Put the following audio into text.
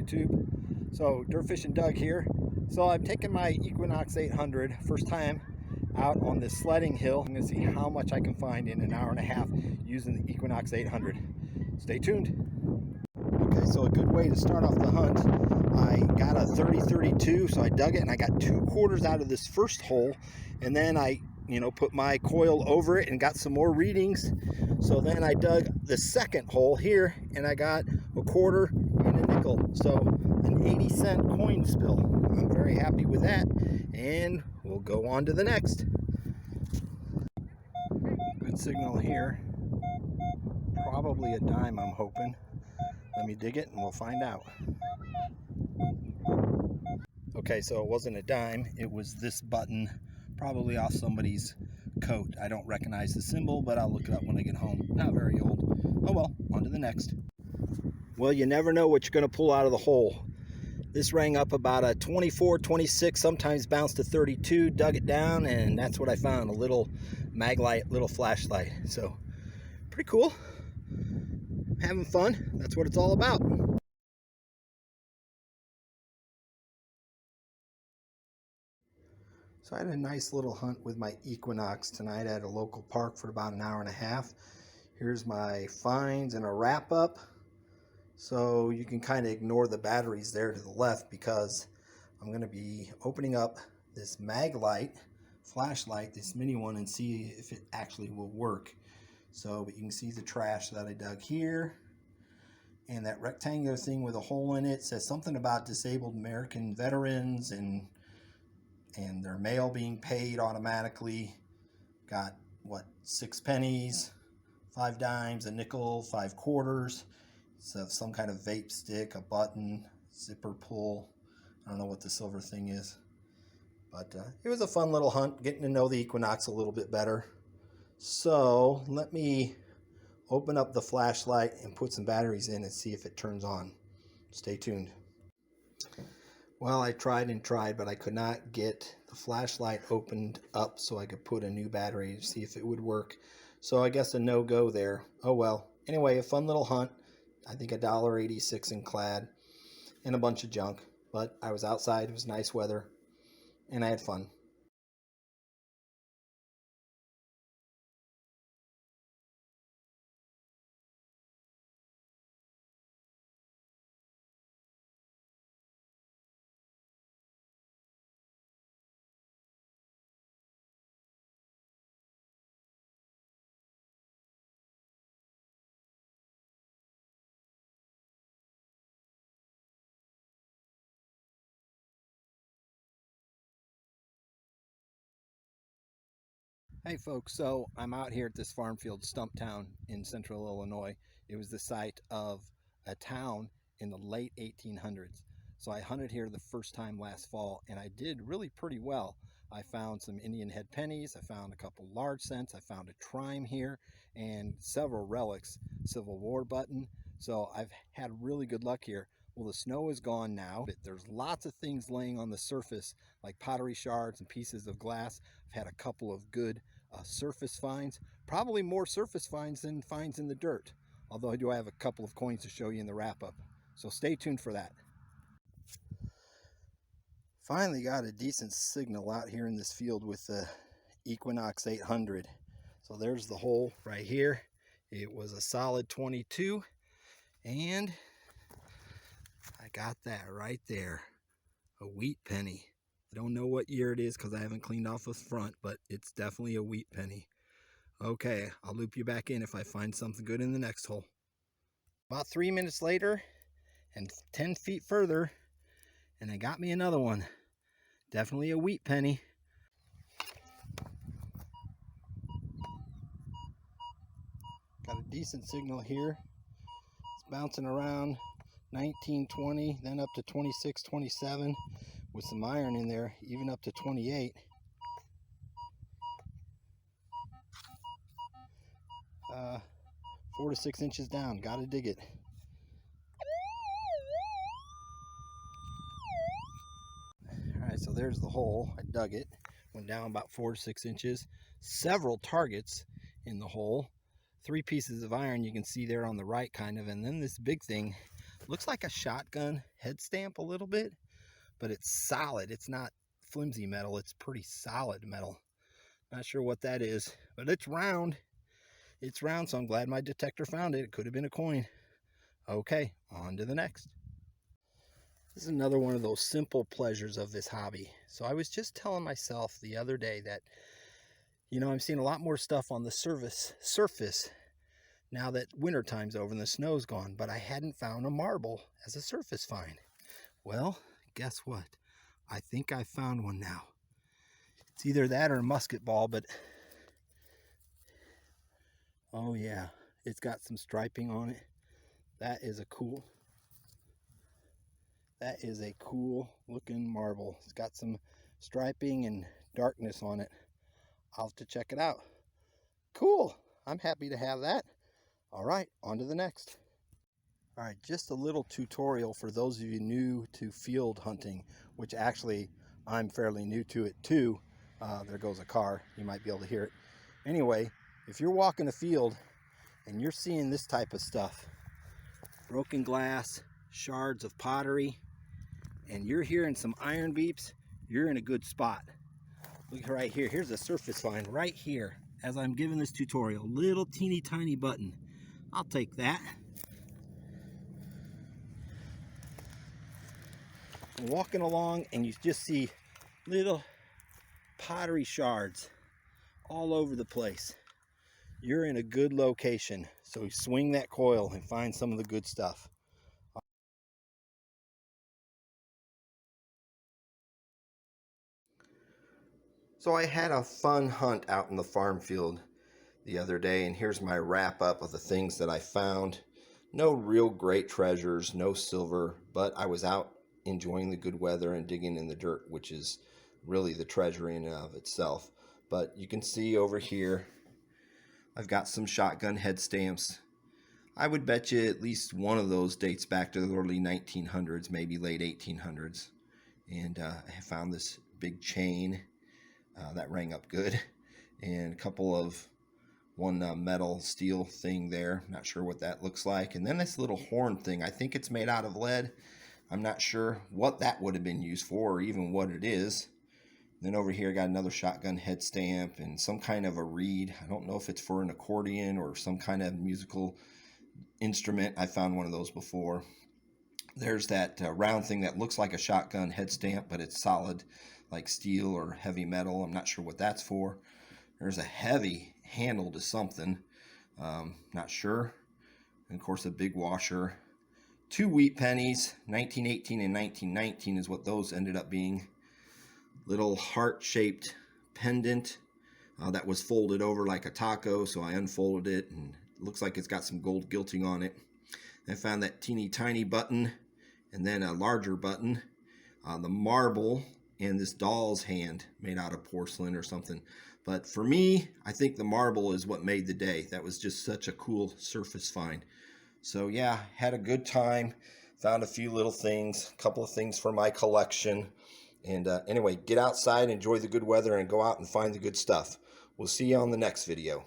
YouTube. So Dirtfish and Doug here. So I'm taking my Equinox 800 first time out on this sledding hill. I'm going to see how much I can find in an hour and a half using the Equinox 800. Stay tuned. Okay, so a good way to start off the hunt, I got a 30-32, so I dug it and I got 2/4 out of this first hole, and then I put my coil over it and got some more readings. So then I dug the second hole here and I got 1/4 and a nickel. So an 80-cent coin spill. I'm very happy with that, and we'll go on to the next. Good signal here. Probably a dime, I'm hoping. Let me dig it and we'll find out. Okay, so it wasn't a dime, it was this button, probably off somebody's coat. I don't recognize the symbol, but I'll look it up when I get home. Not very old. Oh well, on to the next. Well, you never know what you're going to pull out of the hole. This rang up about a 24, 26, sometimes bounced to 32, dug it down, and that's what I found, a little Maglite, little flashlight. So, pretty cool. Having fun, that's what it's all about. So I had a nice little hunt with my Equinox tonight at a local park for about an hour and a half. Here's my finds and a wrap up. So you can kind of ignore the batteries there to the left because I'm going to be opening up this Maglite flashlight, this mini one, and see if it actually will work. So, but you can see the trash that I dug here. And that rectangular thing with a hole in it says something about disabled American veterans and their mail being paid automatically. Got what, 6 pennies, 5 dimes, a nickel, 5/4. So some kind of vape stick, a button, zipper pull. I don't know what the silver thing is, but it was a fun little hunt, getting to know the Equinox a little bit better. So let me open up the flashlight and put some batteries in and see if it turns on. Stay tuned. Well, I tried and tried, but I could not get the flashlight opened up so I could put a new battery to see if it would work. So I guess a no-go there. Oh well. Anyway, a fun little hunt. I think $1.86 in clad and a bunch of junk. But I was outside, it was nice weather, and I had fun. Hey folks, so I'm out here at this farm field, Stumptown in central Illinois. It was the site of a town in the late 1800s. So I hunted here the first time last fall and I did really pretty well. I found some Indian head pennies, I found a couple large cents, I found a trime here and several relics, Civil War button. So I've had really good luck here. Well, the snow is gone now. There's lots of things laying on the surface like pottery shards and pieces of glass. I've had a couple of good surface finds, probably more surface finds than finds in the dirt, although I do have a couple of coins to show you in the wrap-up, so stay tuned for that. Finally got a decent signal out here in this field with the Equinox 800. So there's the hole right here. It was a solid 22 and I got that right there, a wheat penny. I don't know what year it is because I haven't cleaned off the front, but it's definitely a wheat penny. Okay, I'll loop you back in if I find something good in the next hole. About 3 minutes later and 10 feet further, and I got me another one. Definitely a wheat penny. Got a decent signal here. It's bouncing around 19, 20, then up to 26, 27 with some iron in there, even up to 28. 4 to 6 inches down. Gotta dig it. Alright, so there's the hole. I dug it. Went down about 4 to 6 inches. Several targets in the hole. 3 pieces of iron you can see there on the right kind of, and then this big thing Looks like a shotgun head stamp a little bit, but it's solid. It's not flimsy metal. It's pretty solid metal. Not sure what that is, but it's round. It's round, so I'm glad my detector found it. It could have been a coin. Okay, on to the next. This is another one of those simple pleasures of this hobby. So I was just telling myself the other day that, you know, I'm seeing a lot more stuff on the surface now that wintertime's over and the snow's gone, but I hadn't found a marble as a surface find. Well, guess what? I think I found one now. It's either that or a musket ball, but oh yeah, it's got some striping on it. That is a cool looking marble. It's got some striping and darkness on it. I'll have to check it out. Cool, I'm happy to have that. All right, on to the next. All right, just a little tutorial for those of you new to field hunting, which actually I'm fairly new to it too. There goes a car, you might be able to hear it. Anyway, if you're walking a field and you're seeing this type of stuff, broken glass, shards of pottery, and you're hearing some iron beeps, you're in a good spot. Look right here, here's a surface find right here as I'm giving this tutorial. Little teeny tiny button. I'll take that. I'm walking along and you just see little pottery shards all over the place. You're in a good location, so swing that coil and find some of the good stuff. So I had a fun hunt out in the farm field the other day, and here's my wrap up of the things that I found. No real great treasures, no silver, but I was out enjoying the good weather and digging in the dirt, which is really the treasure in and of itself. But you can see over here, I've got some shotgun head stamps. I would bet you at least one of those dates back to the early 1900s, maybe late 1800s. And I found this big chain that rang up good, and a couple of one metal steel thing there. Not sure what that looks like. And then this little horn thing, I think it's made out of lead. I'm not sure what that would have been used for or even what it is. Then over here I got another shotgun head stamp and some kind of a reed. I don't know if it's for an accordion or some kind of musical instrument. I found one of those before. There's that round thing that looks like a shotgun head stamp, but it's solid like steel or heavy metal. I'm not sure what that's for. There's a heavy handle to something, not sure. And of course a big washer. 2 wheat pennies, 1918 and 1919 is what those ended up being. Little heart-shaped pendant that was folded over like a taco, so I unfolded it and it looks like it's got some gold gilting on it. I found that teeny tiny button and then a larger button, the marble, and this doll's hand made out of porcelain or something. But for me, I think the marble is what made the day. That was just such a cool surface find. So yeah, had a good time. Found a few little things, a couple of things for my collection. And anyway, get outside, enjoy the good weather, and go out and find the good stuff. We'll see you on the next video.